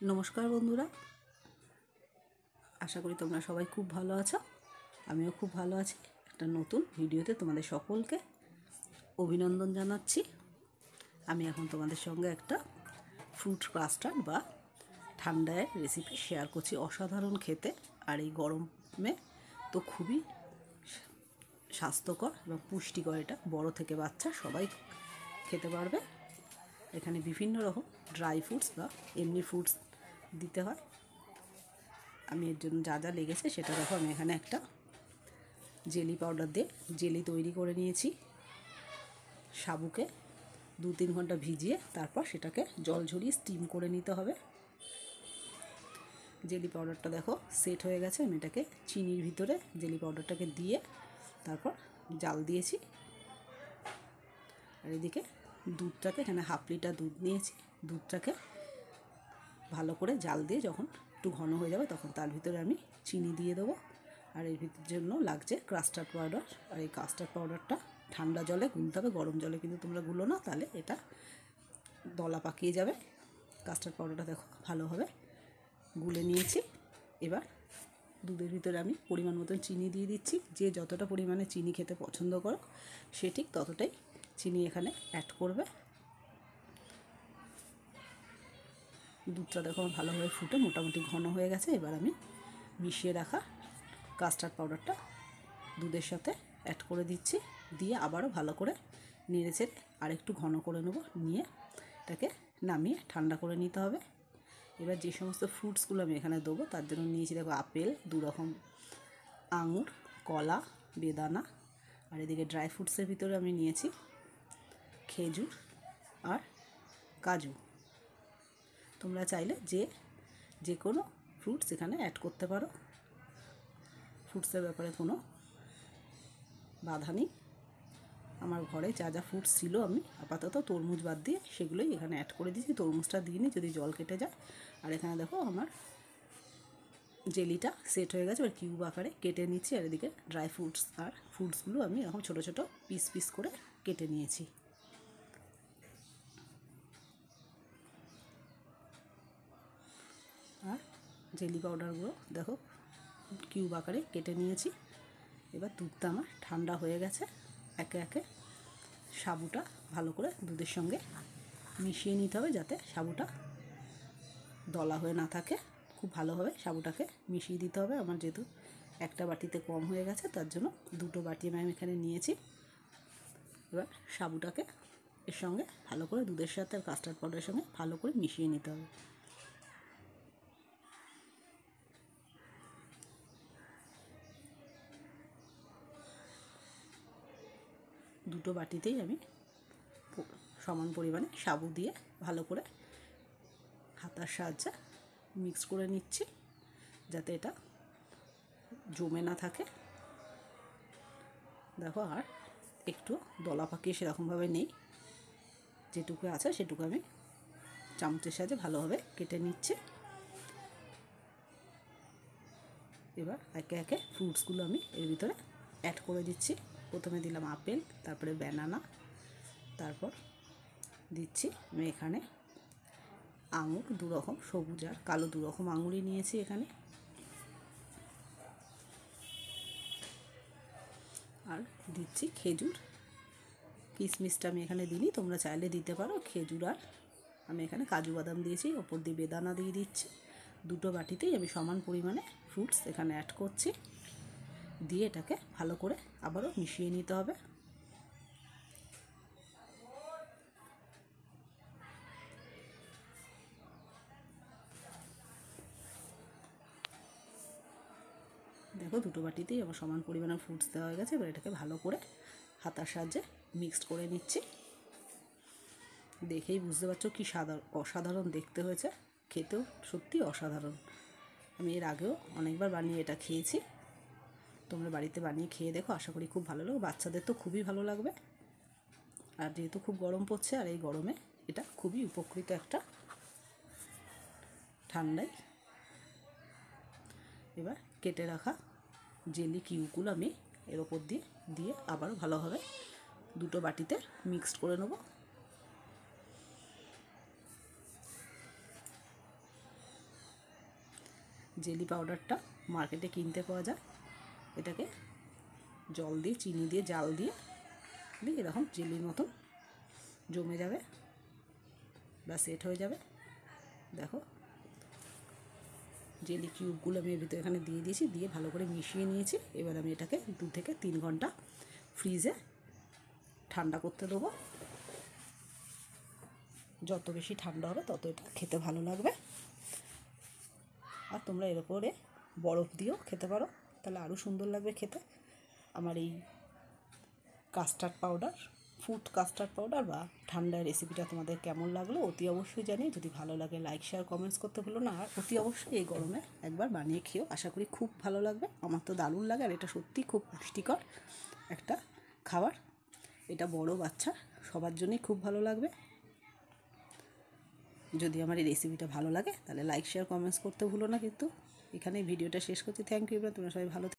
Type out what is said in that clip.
নমস্কার বন্ধুরা, আশা করি তোমরা সবাই খুব ভালো আছো। আমিও খুব ভালো আছি। একটা নতুন ভিডিওতে তোমাদের সকলকে অভিনন্দন জানাচ্ছি। আমি এখন তোমাদের সঙ্গে একটা ফ্রুট কাস্টার্ড বা ঠান্ডায় রেসিপি শেয়ার করছি। অসাধারণ খেতে, আর এই গরমে তো খুবই স্বাস্থ্যকর এবং পুষ্টিকর। এটা বড় থেকে বাচ্চা সবাই খেতে পারবে। এখানে বিভিন্ন রকম ড্রাই ফ্রুটস বা এমনি ফ্রুটস দিতে হয়। আমি এর জন্য যা যা লেগেছে সেটা দেখো। আমি এখানে একটা জেলি পাউডার দিয়ে জেলি তৈরি করে নিয়েছি। সাবুকে 2-3 ঘন্টা ভিজিয়ে তারপর সেটাকে জল ঝরিয়ে স্টিম করে নিতে হবে। জেলি পাউডারটা দেখো সেট হয়ে গেছে। আমি এটাকে চিনির ভিতরে জেলি পাউডারটাকে দিয়ে তারপর জাল দিয়েছি। আর এদিকে দুধটাকে, এখানে 1/2 লিটার দুধ নিয়েছি। দুধটাকে ভালো করে জাল দিয়ে যখন একটু ঘন হয়ে যাবে তখন তার ভিতরে আমি চিনি দিয়ে দেবো। আর এর ভিতর জন্য লাগছে কাস্টার্ড পাউডার। আর এই কাস্টার্ড পাউডারটা ঠান্ডা জলে গুলতে হবে, গরম জলে কিন্তু তোমরা গুলো না, তাহলে এটা দলা পাকিয়ে যাবে। কাস্টার্ড পাউডারটা দেখো ভালোভাবে গুলে নিয়েছি। এবার দুধের ভিতরে আমি পরিমাণ মতন চিনি দিয়ে দিচ্ছি। যে যতটা পরিমাণে চিনি খেতে পছন্দ করো সে ঠিক ততটাই চিনি এখানে অ্যাড করবে। দুধটা দেখো ভালোভাবে ফুটে মোটামুটি ঘন হয়ে গেছে। এবার আমি মিশিয়ে রাখা কাস্টার্ড পাউডারটা দুধের সাথে অ্যাড করে দিচ্ছি। দিয়ে আবারও ভালো করে নেড়েচেড়ে আর একটু ঘন করে নেব। নিয়ে এটাকে নামিয়ে ঠান্ডা করে নিতে হবে। এবার যে সমস্ত ফ্রুটসগুলো আমি এখানে দেবো তার জন্য নিয়েছি দেখো আপেল 2 রকম, আঙুর, কলা, বেদানা। আর এদিকে ড্রাই ফ্রুটসের ভিতরে আমি নিয়েছি খেজুর আর কাজু। তোমরা চাইলে যে কোনো ফ্রুটস এখানে অ্যাড করতে পারো। ফ্রুটসের ব্যাপারে কোনো বাধা নেই। আমার ঘরে যা যা ফ্রুটস ছিল আমি আপাতত তরমুজ বাদ দিয়ে সেগুলোই এখানে অ্যাড করে দিয়েছি। তরমুজটা দিইনি, যদি জল কেটে যায়। আর এখানে দেখো আমার জেলিটা সেট হয়ে গেছে। এবার কিউব আকারে কেটে নিচ্ছি। আর এদিকে ড্রাই ফ্রুটস আর ফ্রুটসগুলো আমি এরকম ছোটো ছোটো পিস পিস করে কেটে নিয়েছি। আর জেলি পাউডারগুলো দেখো কিউব আকারে কেটে নিয়েছি। এবার দুধটা আমার ঠান্ডা হয়ে গেছে। একে একে সাবুটা ভালো করে দুধের সঙ্গে মিশিয়ে নিতে হবে যাতে সাবুটা দলা হয়ে না থাকে। খুব ভালোভাবে সাবুটাকে মিশিয়ে দিতে হবে। আমার যেহেতু একটা বাটিতে কম হয়ে গেছে তার জন্য 2টো বাটি আমি এখানে নিয়েছি। এবার সাবুটাকে এর সঙ্গে ভালো করে দুধের সাথে আর কাস্টার্ড পাউডারের সঙ্গে ভালো করে মিশিয়ে নিতে হবে। দুটো বাটিতেই আমি সমান পরিমাণে সাবু দিয়ে ভালো করে হাতার সাহায্যে মিক্স করে নিচ্ছি যাতে এটা জমে না থাকে। দেখো আর একটু দলা পাকিয়ে সেরকমভাবে নেই, যেটুকু আছে সেটুকু আমি চামচের সাহায্যে ভালোভাবে কেটে নিচ্ছি। এবার একে একে ফ্রুটসগুলো আমি এর ভিতরে অ্যাড করে দিচ্ছি। প্রথমে দিলাম আপেল, তারপরে ব্যানানা, তারপর দিচ্ছি আমি এখানে আঙুর 2 রকম, সবুজ আর কালো 2 রকম আঙুরই নিয়েছি এখানে। আর দিচ্ছি খেজুর। কিশমিশটা আমি এখানে দিইনি, তোমরা চাইলে দিতে পারো। খেজুর আর আমি এখানে কাজু বাদাম দিয়েছি, ওপর দিয়ে বেদানা দিয়ে দিচ্ছি। 2টো বাটিতেই আমি সমান পরিমাণে ফ্রুটস এখানে অ্যাড করছি। দিয়ে এটাকে ভালো করে আবারও মিশিয়ে নিতে হবে। দেখো 2টো বাটিতেই আমার সমান পরিমাণে ফ্রুটস দেওয়া হয়ে গেছে। এবার এটাকে ভালো করে হাতার সাহায্যে মিক্সড করে নিচ্ছি। দেখেই বুঝতে পারছো কি অসাধারণ দেখতে হয়েছে। খেতেও সত্যি অসাধারণ। আমি এর আগেও অনেকবার বানিয়ে এটা খেয়েছি। তোমরা বাড়িতে বানিয়ে খেয়ে দেখো, আশা করি খুব ভালো লাগবে। বাচ্চাদের তো খুবই ভালো লাগবে। আর যেহেতু খুব গরম পড়ছে, আর এই গরমে এটা খুবই উপকৃত একটা ঠান্ডায়। এবার কেটে রাখা জেলি কিউবগুলো আমি এর ওপর দিয়ে আবারও ভালোভাবে 2টো বাটিতে মিক্সড করে নেব। জেলি পাউডারটা মার্কেটে কিনতে পাওয়া যায়। এটাকে জল দিয়ে, চিনি দিয়ে, জাল দিয়ে এরকম জেলির মতন জমে যাবে বা সেট হয়ে যাবে। দেখো জেলি কিউবগুলো আমি এর ভিতরে এখানে দিয়ে দিয়েছি, দিয়ে ভালো করে মিশিয়ে নিয়েছি। এবার আমি এটাকে 2 থেকে 3 ঘন্টা ফ্রিজে ঠান্ডা করতে দেবো। যত বেশি ঠান্ডা হবে তত এটা খেতে ভালো লাগবে। আর তোমরা এর উপরে বরফ দিয়েও খেতে পারো, তাহলে আরও সুন্দর লাগবে খেতে। আমার এই custard powder, food custard powder বা ঠান্ডার রেসিপিটা তোমাদের কেমন লাগলো অতি অবশ্যই জানিয়ে। যদি ভালো লাগে লাইক, শেয়ার, কমেন্টস করতে ভুলো না। আর অতি অবশ্যই এই গরমে একবার বানিয়ে খেও, আশা করি খুব ভালো লাগবে। আমার তো দারুণ লাগে, আর এটা সত্যিই খুব পুষ্টিকর একটা খাবার। এটা বড় বাচ্চা সবার জন্যই খুব ভালো লাগবে। যদি আমার এই রেসিপিটা ভালো লাগে তাহলে লাইক, শেয়ার, কমেন্টস করতে ভুলো না। কিন্তু এখানেই ভিডিওটা শেষ করছি। Thank you. তোমরা সবাই ভালো